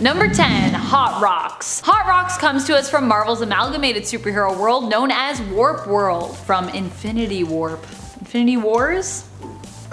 Number 10. Hot Rocks. Hot Rocks comes to us from Marvel's amalgamated superhero world known as Warp World from Infinity Warp. Infinity Wars?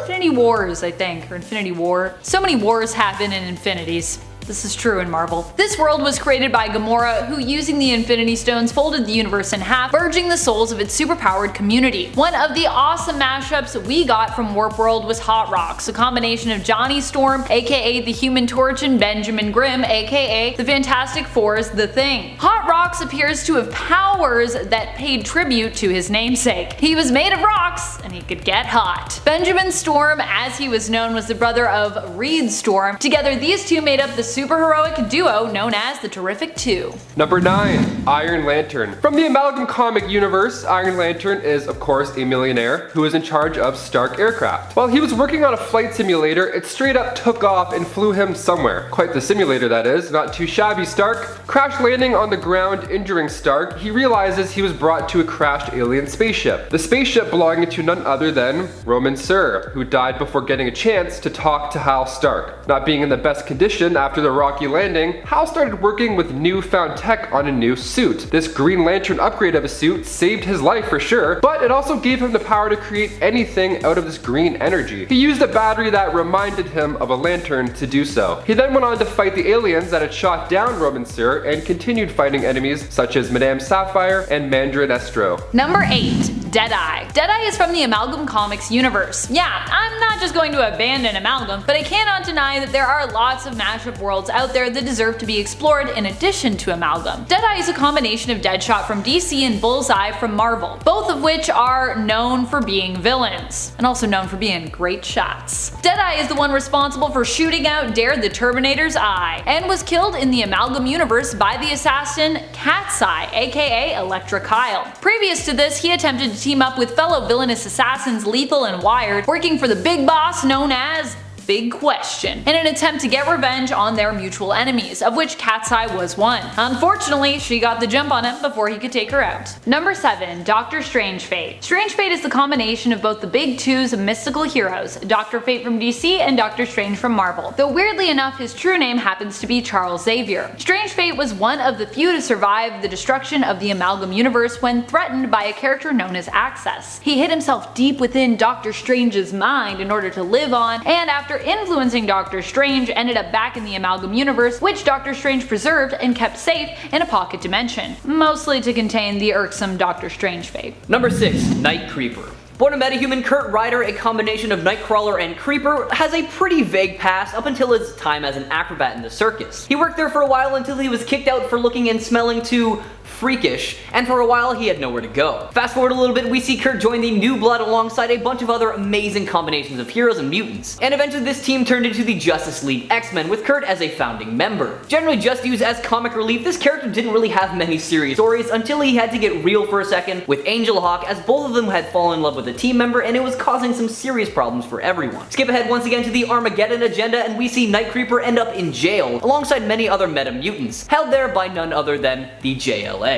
Infinity Wars, I think, or Infinity War. So many wars happen in infinities. This is true in Marvel. This world was created by Gamora, who using the Infinity Stones folded the universe in half, purging the souls of its superpowered community. One of the awesome mashups we got from Warp World was Hot Rocks, a combination of Johnny Storm, aka the Human Torch, and Benjamin Grimm, aka the Fantastic Four's The Thing. Hot Rocks appears to have powers that paid tribute to his namesake. He was made of rocks, and he could get hot. Benjamin Storm, as he was known, was the brother of Reed Storm. Together, these two made up the superheroic duo known as the Terrific Two. Number 9. Iron Lantern. From the Amalgam comic universe, Iron Lantern is of course a millionaire who is in charge of Stark Aircraft. While he was working on a flight simulator, it straight up took off and flew him somewhere. Quite the simulator that is, not too shabby. Stark crash landing on the ground, injuring Stark. He realizes he was brought to a crashed alien spaceship. The spaceship belonging to none other than Roman Sur, who died before getting a chance to talk to Hal Stark. Not being in the best condition after the rocky landing, Hal started working with newfound tech on a new suit. This Green Lantern upgrade of a suit saved his life for sure, but it also gave him the power to create anything out of this green energy. He used a battery that reminded him of a lantern to do so. He then went on to fight the aliens that had shot down Roman Sur and continued fighting enemies such as Madame Sapphire and Mandarin Estro. Number 8. Deadeye. Deadeye is from the Amalgam Comics universe. Yeah, I'm not just going to abandon Amalgam, but I cannot deny that there are lots of mashup worlds out there that deserve to be explored in addition to Amalgam. Deadeye is a combination of Deadshot from DC and Bullseye from Marvel, both of which are known for being villains, and also known for being great shots. Deadeye is the one responsible for shooting out Dare the Terminator's eye, and was killed in the Amalgam universe by the assassin Cat's Eye, aka Elektra Kyle. Previous to this, he attempted to team up with fellow villainous assassins Lethal and Wired, working for the big boss known as Big Question, in an attempt to get revenge on their mutual enemies, of which Cat's Eye was one. Unfortunately, she got the jump on him before he could take her out. Number 7. Dr. Strangefate. Strangefate is the combination of both the big two's mystical heroes, Dr. Fate from DC and Doctor Strange from Marvel, though weirdly enough his true name happens to be Charles Xavier. Strangefate was one of the few to survive the destruction of the Amalgam universe when threatened by a character known as Access. He hid himself deep within Doctor Strange's mind in order to live on, and after influencing Doctor Strange, ended up back in the Amalgam universe, which Doctor Strange preserved and kept safe in a pocket dimension, mostly to contain the irksome Doctor Strange fate. Number 6. NIGHTCREEPER. Born a metahuman, Kurt Ryder, a combination of Nightcrawler and Creeper, has a pretty vague past up until his time as an acrobat in the circus. He worked there for a while until he was kicked out for looking and smelling too freakish, and for a while he had nowhere to go. Fast forward a little bit, we see Kurt join the New Blood alongside a bunch of other amazing combinations of heroes and mutants, and eventually this team turned into the Justice League X-Men with Kurt as a founding member. Generally just used as comic relief, this character didn't really have many serious stories until he had to get real for a second with Angel Hawk, as both of them had fallen in love with a team member and it was causing some serious problems for everyone. Skip ahead once again to the Armageddon agenda and we see NIGHTCREEPER end up in jail alongside many other meta mutants, held there by none other than the JLA.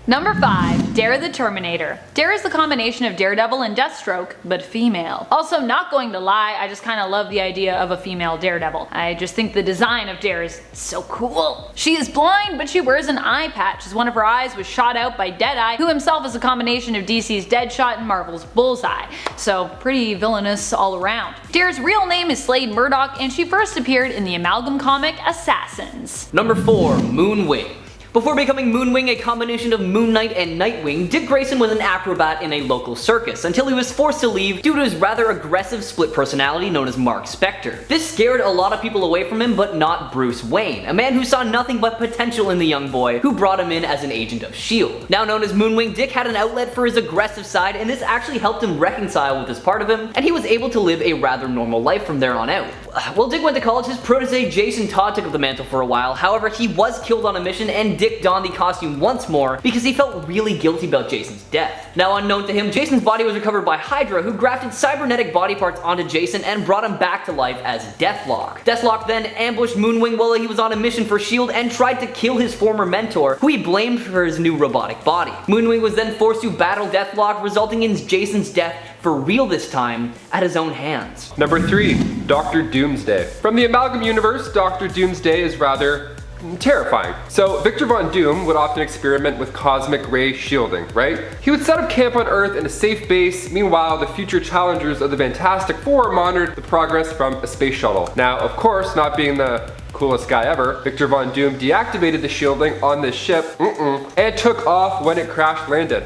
Number 5. Dare the Terminator. Dare is the combination of Daredevil and Deathstroke, but female. Also, not going to lie, I just kinda love the idea of a female Daredevil. I just think the design of Dare is so cool. She is blind, but she wears an eye patch, as one of her eyes was shot out by Deadeye, who himself is a combination of DC's Deadshot and Marvel's Bullseye. So pretty villainous all around. Dare's real name is Slade Murdoch, and she first appeared in the Amalgam comic Assassins. Number 4. Moonwing. Before becoming Moonwing, a combination of Moon Knight and Nightwing, Dick Grayson was an acrobat in a local circus until he was forced to leave due to his rather aggressive split personality known as Mark Spector. This scared a lot of people away from him, but not Bruce Wayne, a man who saw nothing but potential in the young boy who brought him in as an agent of S.H.I.E.L.D. Now known as Moonwing, Dick had an outlet for his aggressive side, and this actually helped him reconcile with this part of him, and he was able to live a rather normal life from there on out. While Dick went to college, his protege Jason Todd took up the mantle for a while. However, he was killed on a mission and Dick donned the costume once more because he felt really guilty about Jason's death. Now unknown to him, Jason's body was recovered by Hydra, who grafted cybernetic body parts onto Jason and brought him back to life as Deathlock. Deathlock then ambushed Moonwing while he was on a mission for S.H.I.E.L.D. and tried to kill his former mentor, who he blamed for his new robotic body. Moonwing was then forced to battle Deathlock, resulting in Jason's death for real this time, at his own hands. Number 3. Dr. Doomsday. From the Amalgam universe, Dr. Doomsday is rather terrifying. So Victor Von Doom would often experiment with cosmic ray shielding, right? He would set up camp on Earth in a safe base. Meanwhile, the future challengers of the Fantastic Four monitored the progress from a space shuttle. Now, of course, not being the coolest guy ever, Victor Von Doom deactivated the shielding on this ship and took off when it crash landed.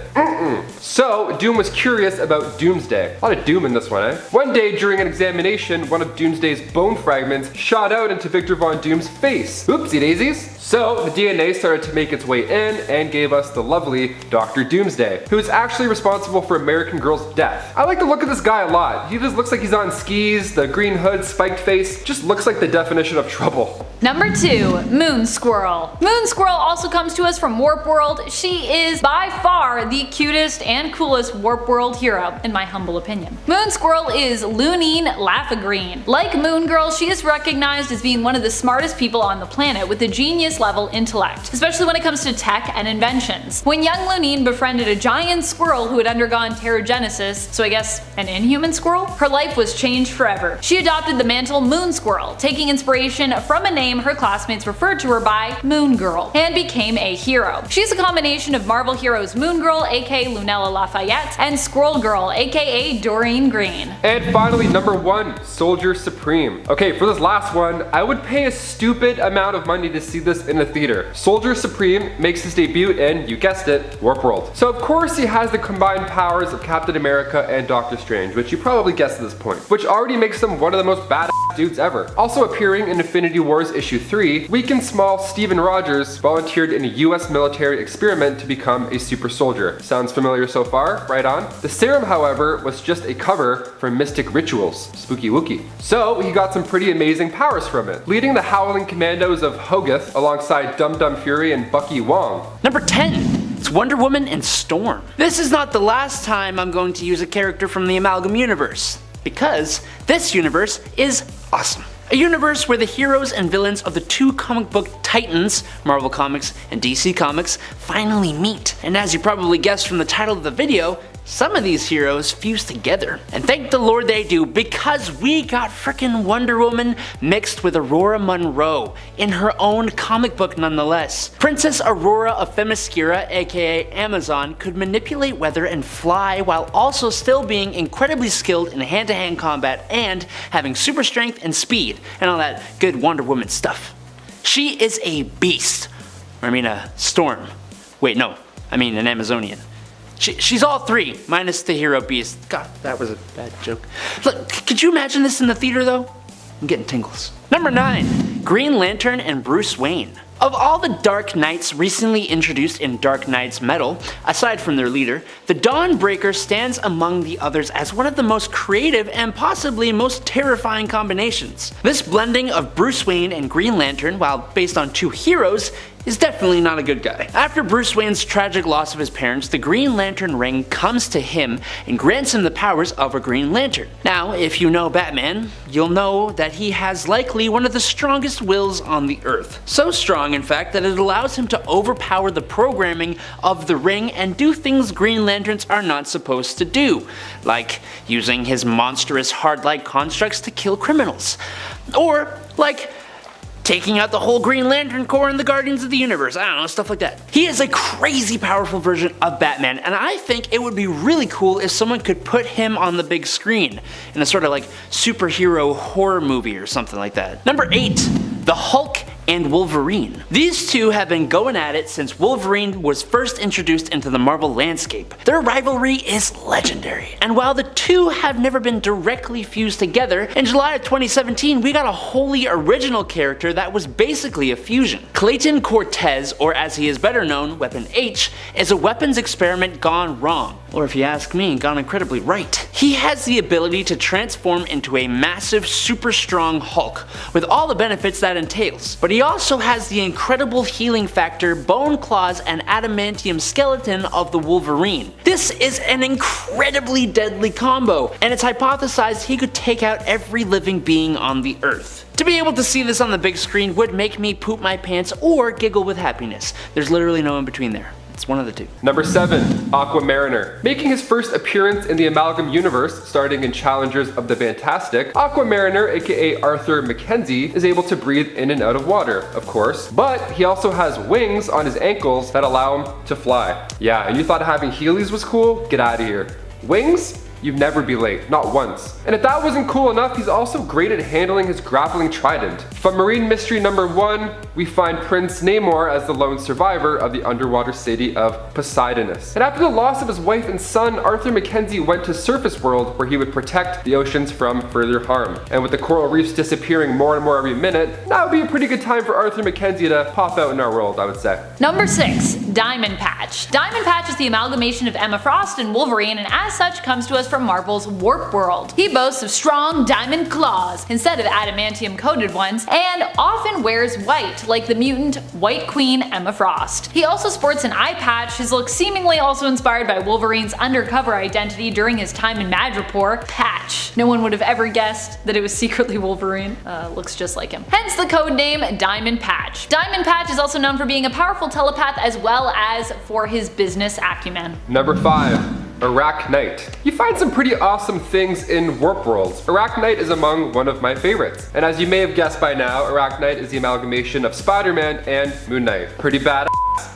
So Doom was curious about Doomsday. A lot of Doom in this one, eh? One day during an examination, one of Doomsday's bone fragments shot out into Victor Von Doom's face. Oopsie daisies. So the DNA started to make its way in and gave us the lovely Dr. Doomsday, who is actually responsible for American Girl's death. I like the look of this guy a lot. He just looks like he's on skis, the green hood, spiked face, just looks like the definition of trouble. Number 2, Moon Squirrel. Moon Squirrel also comes to us from Warp World. She is by far the cutest and coolest Warp World hero, in my humble opinion. Moon Squirrel is Lunine Laugh-A-Green. Like Moon Girl, she is recognized as being one of the smartest people on the planet with a genius level intellect, especially when it comes to tech and inventions. When young Lunine befriended a giant squirrel who had undergone pterogenesis, so I guess an inhuman squirrel, her life was changed forever. She adopted the mantle Moon Squirrel, taking inspiration from a name her classmates referred to her by, Moon Girl, and became a hero. She's a combination of Marvel heroes Moon Girl, aka Lunella Lafayette, and Squirrel Girl, aka Doreen Green. And finally, number 1, Soldier Supreme. Okay, for this last one, I would pay a stupid amount of money to see this in a theater. Soldier Supreme makes his debut in, you guessed it, Warp World. So of course he has the combined powers of Captain America and Doctor Strange, which you probably guessed at this point, which already makes him one of the most badass dudes ever. Also appearing in Infinity Wars issue 3, weak and small Steven Rogers volunteered in a US military experiment to become a super soldier. Sounds familiar so far? Right on. The serum, however, was just a cover for mystic rituals. Spooky wookie. So he got some pretty amazing powers from it, leading the Howling Commandos of Hogarth alongside Dum Dum Fury and Bucky Wong. Number 10. It's Wonder Woman and Storm. This is not the last time I'm going to use a character from the Amalgam universe, because this universe is awesome. A universe where the heroes and villains of the two comic book titans, Marvel Comics and DC Comics, finally meet. And as you probably guessed from the title of the video, some of these heroes fuse together. And thank the Lord they do, because we got frickin' Wonder Woman mixed with Aurora Monroe in her own comic book nonetheless. Princess Aurora of Themyscira, aka Amazon, could manipulate weather and fly while also still being incredibly skilled in hand-to-hand combat and having super strength and speed and all that good Wonder Woman stuff. She is a beast. Or I mean a storm. Wait, no, I mean an Amazonian. She's all three, minus the hero beast. God, that was a bad joke. Look, could you imagine this in the theater though? I'm getting tingles. Number 9, Green Lantern and Bruce Wayne. Of all the Dark Knights recently introduced in Dark Knight's Metal, aside from their leader, the Dawnbreaker stands among the others as one of the most creative and possibly most terrifying combinations. This blending of Bruce Wayne and Green Lantern, while based on two heroes, is definitely not a good guy. After Bruce Wayne's tragic loss of his parents, the Green Lantern ring comes to him and grants him the powers of a Green Lantern. Now, if you know Batman, you'll know that he has likely one of the strongest wills on the earth. So strong, in fact, that it allows him to overpower the programming of the ring and do things Green Lanterns are not supposed to do, like using his monstrous hard light constructs to kill criminals. Or, like, taking out the whole Green Lantern Corps in the Guardians of the Universe, I don't know, stuff like that. He is a crazy powerful version of Batman, and I think it would be really cool if someone could put him on the big screen in a sort of like superhero horror movie or something like that. Number 8, the Hulk and Wolverine. These two have been going at it since Wolverine was first introduced into the Marvel landscape. Their rivalry is legendary, and while the two have never been directly fused together, in July of 2017 we got a wholly original character that was basically a fusion. Clayton Cortez, or as he is better known, Weapon H, is a weapons experiment gone wrong. Or if you ask me, gone incredibly right. He has the ability to transform into a massive, super strong Hulk, with all the benefits that entails. But he also has the incredible healing factor, bone claws, and adamantium skeleton of the Wolverine. This is an incredibly deadly combo, and it's hypothesized he could take out every living being on the earth. To be able to see this on the big screen would make me poop my pants or giggle with happiness. There's literally no in between there. It's one of the two. Number 7, AQUA-MARINER. Making his first appearance in the Amalgam universe, starting in Challengers of the Fantastic, AQUA-MARINER, aka Arthur Mackenzie, is able to breathe in and out of water, of course, but he also has wings on his ankles that allow him to fly. Yeah, and you thought having Heelys was cool? Get out of here. Wings? You'd never be late, not once. And if that wasn't cool enough, he's also great at handling his grappling trident. From Marine Mystery number 1, we find Prince Namor as the lone survivor of the underwater city of Poseidonus. And after the loss of his wife and son, Arthur Mackenzie went to Surface World where he would protect the oceans from further harm. And with the coral reefs disappearing more and more every minute, that would be a pretty good time for Arthur Mackenzie to pop out in our world, I would say. Number 6, Diamond Patch. Diamond Patch is the amalgamation of Emma Frost and Wolverine, and as such comes to us from Marvel's Warp World. He boasts of strong diamond claws instead of adamantium coated ones, and often wears white like the mutant White Queen Emma Frost. He also sports an eye patch, his look seemingly also inspired by Wolverine's undercover identity during his time in Madripoor, Patch. No one would have ever guessed that it was secretly Wolverine. Looks just like him. Hence the code name Diamond Patch. Diamond Patch is also known for being a powerful telepath as well as for his business acumen. Number 5. ARACHKNIGHT. You find some pretty awesome things in Warp Worlds. ARACHKNIGHT is among one of my favorites. And as you may have guessed by now, ARACHKNIGHT is the amalgamation of Spider-Man and Moon Knight. Pretty bad.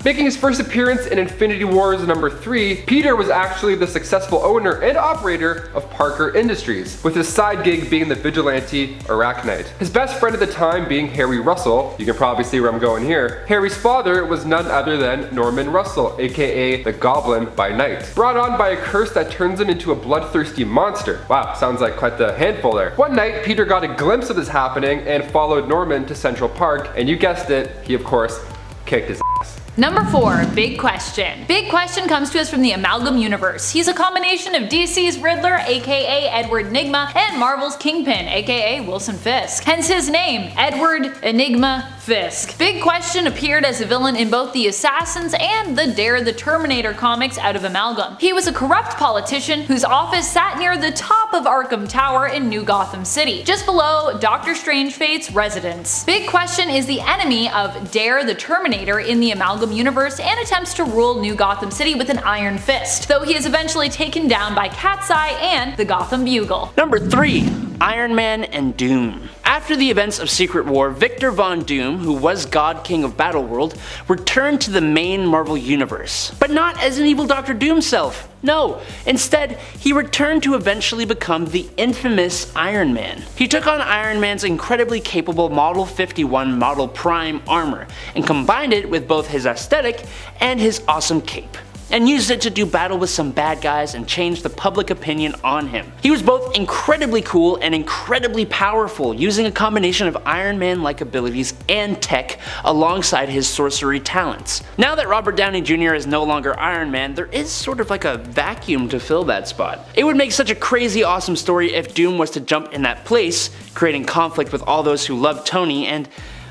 Making his first appearance in Infinity Wars number 3, Peter was actually the successful owner and operator of Parker Industries, with his side gig being the vigilante ARACHKNIGHT. His best friend at the time being Harry Russell. You can probably see where I'm going here. Harry's father was none other than Norman Russell, aka the Goblin by Night, brought on by a curse that turns him into a bloodthirsty monster. Wow, sounds like quite the handful there. One night, Peter got a glimpse of this happening and followed Norman to Central Park, and you guessed it, he of course kicked his ass. Number 4, Big Question. Big Question comes to us from the Amalgam universe. He's a combination of DC's Riddler, aka Edward Nygma, and Marvel's Kingpin, aka Wilson Fisk. Hence his name, Edward Enigma Fisk. Big Question appeared as a villain in both the Assassins and the Dare the Terminator comics out of Amalgam. He was a corrupt politician whose office sat near the top of Arkham Tower in New Gotham City, just below Dr. Strangefate's residence. Big Question is the enemy of Dare the Terminator in the Amalgam universe and attempts to rule New Gotham City with an iron fist, though he is eventually taken down by Cat's Eye and the Gotham Bugle. Number 3. Iron Man and Doom. After the events of Secret War, Victor Von Doom, who was God King of Battleworld, returned to the main Marvel universe. But not as an evil Dr. Doom self. No, instead, he returned to eventually become the infamous Iron Man. He took on Iron Man's incredibly capable Model 51 Model Prime armor, and combined it with both his aesthetic and his awesome cape, and used it to do battle with some bad guys and change the public opinion on him. He was both incredibly cool and incredibly powerful, using a combination of Iron Man-like abilities and tech alongside his sorcery talents. Now that Robert Downey Jr. is no longer Iron Man, there is sort of like a vacuum to fill that spot. It would make such a crazy awesome story if Doom was to jump in that place, creating conflict with all those who love Tony, and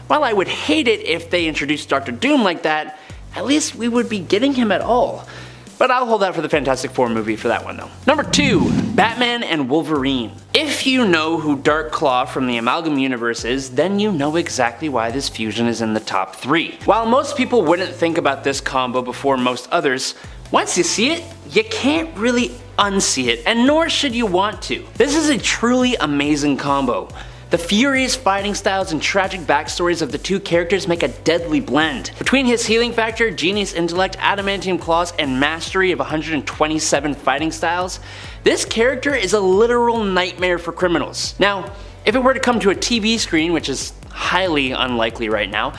while I would hate it if they introduced Dr. Doom like that, at least we would be getting him at all. But I'll hold out for the Fantastic Four movie for that one though. Number 2. Batman and Wolverine. If you know who Dark Claw from the Amalgam universe is, then you know exactly why this fusion is in the top 3. While most people wouldn't think about this combo before most others, once you see it, you can't really unsee it, and nor should you want to. This is a truly amazing combo. The furious fighting styles and tragic backstories of the two characters make a deadly blend. Between his healing factor, genius intellect, adamantium claws, and mastery of 127 fighting styles, this character is a literal nightmare for criminals. Now, if it were to come to a TV screen, which is highly unlikely right now,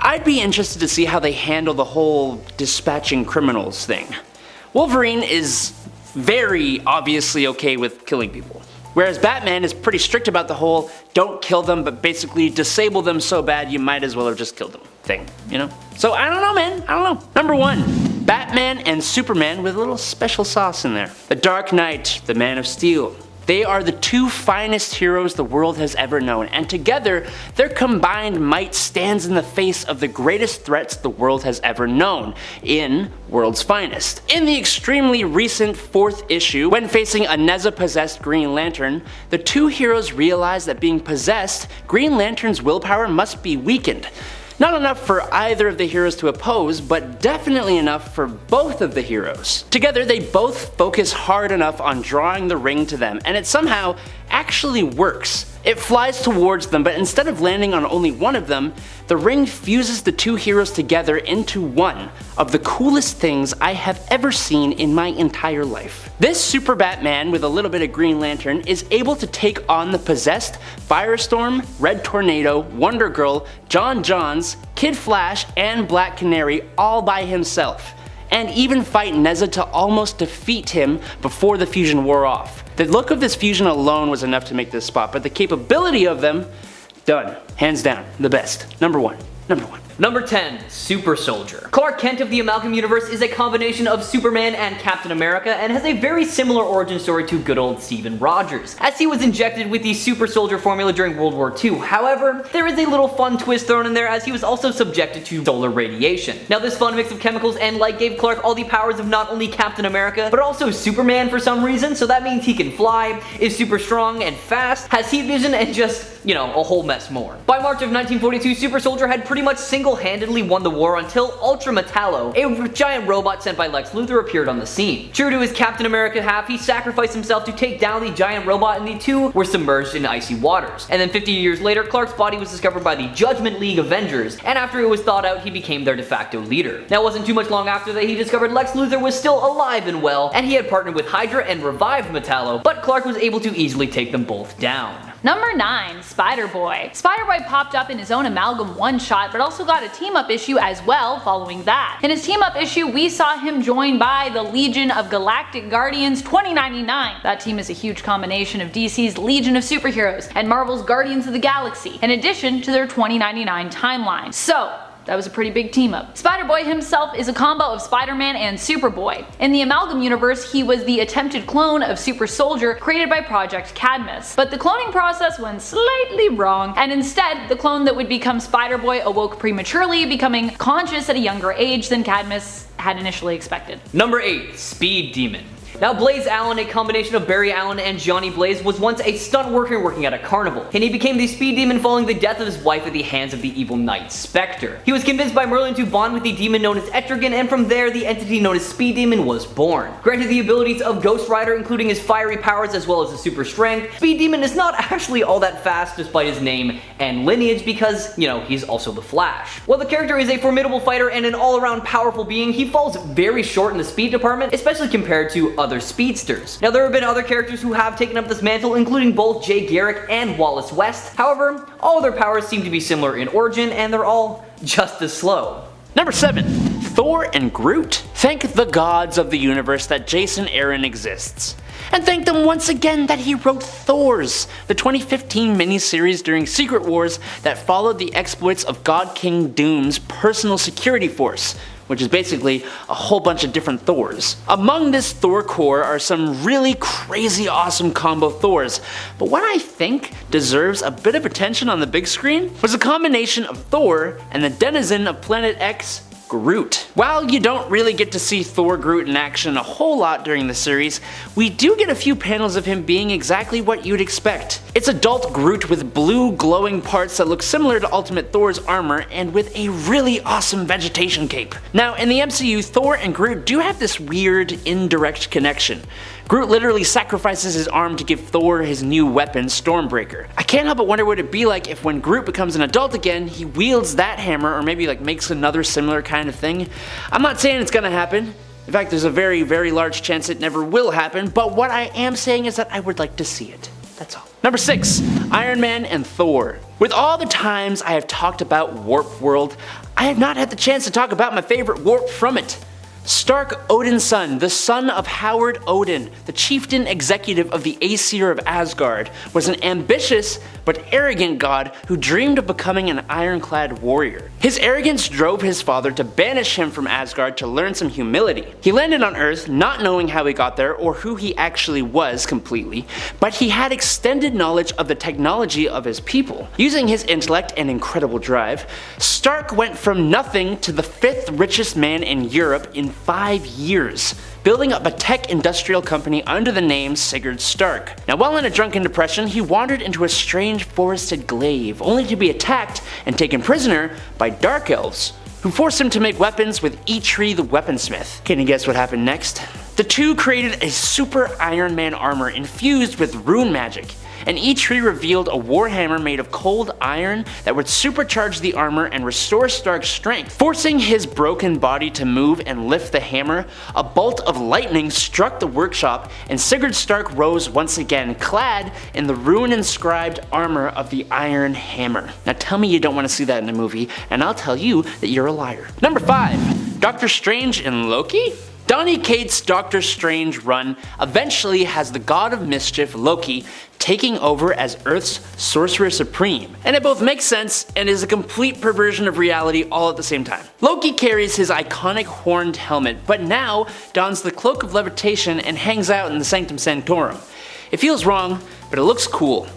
I'd be interested to see how they handle the whole dispatching criminals thing. Wolverine is very obviously okay with killing people, whereas Batman is pretty strict about the whole don't kill them but basically disable them so bad you might as well have just killed them thing, you know? So I don't know, man, I don't know. Number 1. Batman and Superman with a little special sauce in there. The Dark Knight, the Man of Steel. They are the two finest heroes the world has ever known, and together, their combined might stands in the face of the greatest threats the world has ever known in World's Finest. In the extremely recent 4th issue, when facing a Neza-possessed Green Lantern, the two heroes realize that being possessed, Green Lantern's willpower must be weakened. Not enough for either of the heroes to oppose, but definitely enough for both of the heroes. Together they both focus hard enough on drawing the ring to them, and it somehow actually works. It flies towards them, but instead of landing on only one of them, the ring fuses the two heroes together into one of the coolest things I have ever seen in my entire life. This Super Batman with a little bit of Green Lantern is able to take on the Possessed, Firestorm, Red Tornado, Wonder Girl, John Johns, Kid Flash, and Black Canary all by himself, and even fight Nezza to almost defeat him before the fusion wore off. The look of this fusion alone was enough to make this spot, but the capability of them, done. Hands down, the best. Number one. Number one. Number 10, Super Soldier. Clark Kent of the Amalgam Universe is a combination of Superman and Captain America and has a very similar origin story to good old Steven Rogers, as he was injected with the Super Soldier formula during World War II. However, there is a little fun twist thrown in there as he was also subjected to solar radiation. Now this fun mix of chemicals and light gave Clark all the powers of not only Captain America, but also Superman for some reason, so that means he can fly, is super strong and fast, has heat vision, and just, you know, a whole mess more. By March of 1942, Super Soldier had pretty much single-handedly won the war until Ultra Metallo, a giant robot sent by Lex Luthor, appeared on the scene. True to his Captain America half, he sacrificed himself to take down the giant robot, and the two were submerged in icy waters. And then 50 years later, Clark's body was discovered by the Judgment League Avengers, and after it was thawed out, he became their de facto leader. Now it wasn't too much long after that he discovered Lex Luthor was still alive and well, and he had partnered with Hydra and revived Metallo, but Clark was able to easily take them both down. Number 9, Spider-Boy. Spider-Boy popped up in his own Amalgam one-shot, but also got a team-up issue as well following that. In his team-up issue, we saw him joined by the Legion of Galactic Guardians 2099. That team is a huge combination of DC's Legion of Superheroes and Marvel's Guardians of the Galaxy, in addition to their 2099 timeline. So, that was a pretty big team up. Spider-Boy himself is a combo of Spider-Man and Superboy. In the Amalgam universe, he was the attempted clone of Super Soldier created by Project Cadmus. But the cloning process went slightly wrong, and instead, the clone that would become Spider-Boy awoke prematurely, becoming conscious at a younger age than Cadmus had initially expected. Number 8, Speed Demon. Now Blaze Allen, a combination of Barry Allen and Johnny Blaze, was once a stunt worker working at a carnival, and he became the Speed Demon following the death of his wife at the hands of the evil Night Spectre. He was convinced by Merlin to bond with the demon known as Etrigan, and from there the entity known as Speed Demon was born. Granted the abilities of Ghost Rider, including his fiery powers as well as his super strength, Speed Demon is not actually all that fast despite his name and lineage because, you know, he's also the Flash. While the character is a formidable fighter and an all-around powerful being, he falls very short in the speed department, especially compared to other speedsters. Now there have been other characters who have taken up this mantle, including both Jay Garrick and Wallace West. However, all of their powers seem to be similar in origin, and they're all just as slow. Number 7. Thor and Groot. Thank the gods of the universe that Jason Aaron exists. And thank them once again that he wrote Thors, the 2015 miniseries during Secret Wars that followed the exploits of God King Doom's personal security force, which is basically a whole bunch of different Thors. Among this Thor core are some really crazy awesome combo Thors, but what I think deserves a bit of attention on the big screen was a combination of Thor and the denizen of Planet X, Groot. While you don't really get to see Thor Groot in action a whole lot during the series, we do get a few panels of him being exactly what you'd expect. It's adult Groot with blue glowing parts that look similar to Ultimate Thor's armor and with a really awesome vegetation cape. Now in the MCU, Thor and Groot do have this weird indirect connection. Groot literally sacrifices his arm to give Thor his new weapon, Stormbreaker. I can't help but wonder what it'd be like if when Groot becomes an adult again, he wields that hammer or maybe like makes another similar kind of thing. I'm not saying it's gonna happen. In fact, there's a very, very large chance it never will happen, but what I am saying is that I would like to see it. That's all. Number 6. Iron Man and Thor. With all the times I have talked about Warp World, I have not had the chance to talk about my favorite warp from it. Stark Odin's son, the son of Howard Odin, the chieftain executive of the Aesir of Asgard, was an ambitious but arrogant god who dreamed of becoming an ironclad warrior. His arrogance drove his father to banish him from Asgard to learn some humility. He landed on Earth not knowing how he got there or who he actually was completely, but he had extended knowledge of the technology of his people. Using his intellect and incredible drive, Stark went from nothing to the 5th richest man in Europe in 5 years. building up a tech industrial company under the name Sigurd Stark. Now while in a drunken depression, he wandered into a strange forested glade, only to be attacked and taken prisoner by dark elves, who forced him to make weapons with Eitri the weaponsmith. Can you guess what happened next? The two created a super Iron Man armor infused with rune magic, and Eitri revealed a warhammer made of cold iron that would supercharge the armor and restore Stark's strength. Forcing his broken body to move and lift the hammer, a bolt of lightning struck the workshop and Sigurd Stark rose once again, clad in the rune-inscribed armor of the Iron Hammer. Now tell me you don't want to see that in a movie, and I'll tell you that you're a liar. Number 5. Doctor Strange and Loki? Donny Cates' Doctor Strange run eventually has the god of mischief, Loki, taking over as Earth's Sorcerer Supreme. And it both makes sense and is a complete perversion of reality all at the same time. Loki carries his iconic horned helmet, but now dons the Cloak of Levitation and hangs out in the Sanctum Sanctorum. It feels wrong, but it looks cool.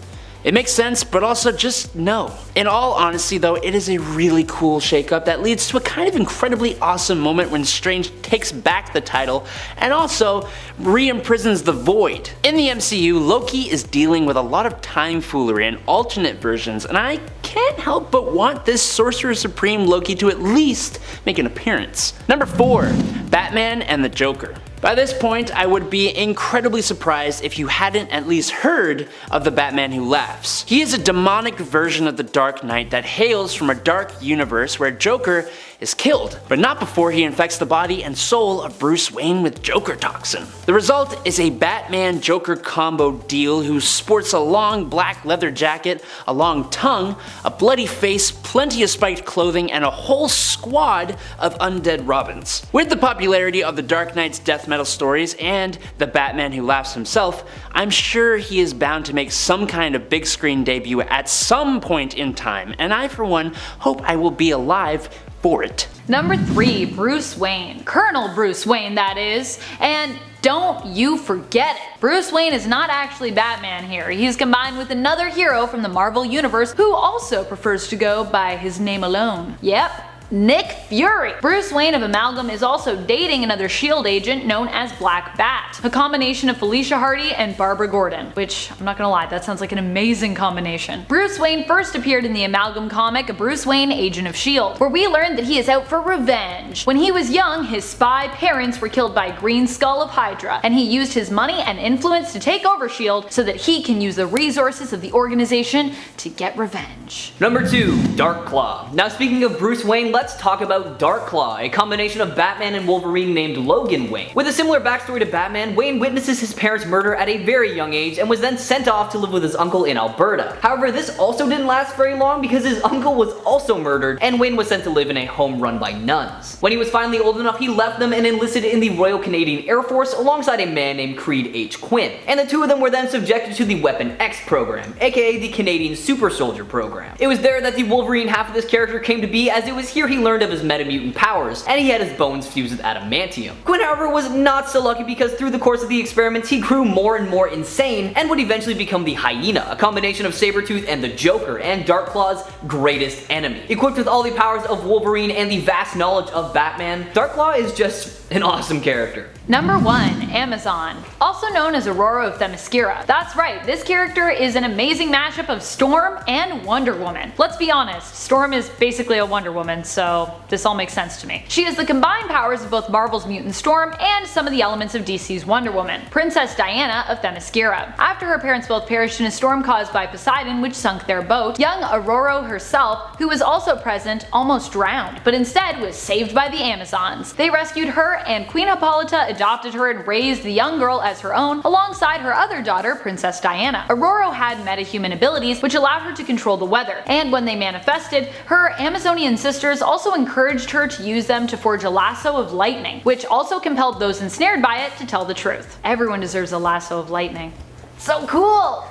It makes sense, but also just no. In all honesty though, it is a really cool shakeup that leads to a kind of incredibly awesome moment when Strange takes back the title and also re-imprisons the Void. In the MCU, Loki is dealing with a lot of time foolery and alternate versions, and I can't help but want this Sorcerer Supreme Loki to at least make an appearance. Number 4. Batman and the Joker. By this point, I would be incredibly surprised if you hadn't at least heard of the Batman Who Laughs. He is a demonic version of the Dark Knight that hails from a dark universe where Joker is killed, but not before he infects the body and soul of Bruce Wayne with Joker toxin. The result is a Batman-Joker combo deal who sports a long black leather jacket, a long tongue, a bloody face, plenty of spiked clothing, and a whole squad of undead Robins. With the popularity of the Dark Knight's death metal stories and the Batman Who Laughs himself, I'm sure he is bound to make some kind of big screen debut at some point in time, and I for one hope I will be alive for it. Number 3. Bruce Wayne. Colonel Bruce Wayne, that is. And don't you forget it. Bruce Wayne is not actually Batman here. He's combined with another hero from the Marvel Universe who also prefers to go by his name alone. Yep. Nick Fury. Bruce Wayne of Amalgam is also dating another S.H.I.E.L.D. agent known as Black Bat, a combination of Felicia Hardy and Barbara Gordon, which, I'm not gonna lie, that sounds like an amazing combination. Bruce Wayne first appeared in the Amalgam comic Bruce Wayne, Agent of S.H.I.E.L.D., where we learned that he is out for revenge. When he was young, his spy parents were killed by Green Skull of Hydra, and he used his money and influence to take over S.H.I.E.L.D. so that he can use the resources of the organization to get revenge. Number 2. Dark Claw. Now speaking of Bruce Wayne, let's talk about Dark Claw, a combination of Batman and Wolverine named Logan Wayne. With a similar backstory to Batman, Wayne witnesses his parents' murder at a very young age and was then sent off to live with his uncle in Alberta. However, this also didn't last very long because his uncle was also murdered and Wayne was sent to live in a home run by nuns. When he was finally old enough, he left them and enlisted in the Royal Canadian Air Force alongside a man named Creed H. Quinn. And the two of them were then subjected to the Weapon X program, aka the Canadian Super Soldier program. It was there that the Wolverine half of this character came to be, as it was here he learned of his metamutant powers, and he had his bones fused with adamantium. Quinn, however, was not so lucky because through the course of the experiments he grew more and more insane and would eventually become the Hyena, a combination of Sabretooth and the Joker, and Darkclaw's greatest enemy. Equipped with all the powers of Wolverine and the vast knowledge of Batman, Darkclaw is just an awesome character. Number 1. Amazon. Also known as Aurora of Themyscira. That's right, this character is an amazing mashup of Storm and Wonder Woman. Let's be honest, Storm is basically a Wonder Woman, so this all makes sense to me. She has the combined powers of both Marvel's Mutant Storm and some of the elements of DC's Wonder Woman, Princess Diana of Themyscira. After her parents both perished in a storm caused by Poseidon which sunk their boat, young Aurora herself, who was also present, almost drowned, but instead was saved by the Amazons. They rescued her, and Queen Hippolyta adopted her and raised the young girl as her own, alongside her other daughter, Princess Diana. Aurora had metahuman abilities which allowed her to control the weather, and when they manifested, her Amazonian sisters also encouraged her to use them to forge a lasso of lightning, which also compelled those ensnared by it to tell the truth. Everyone deserves a lasso of lightning. So cool!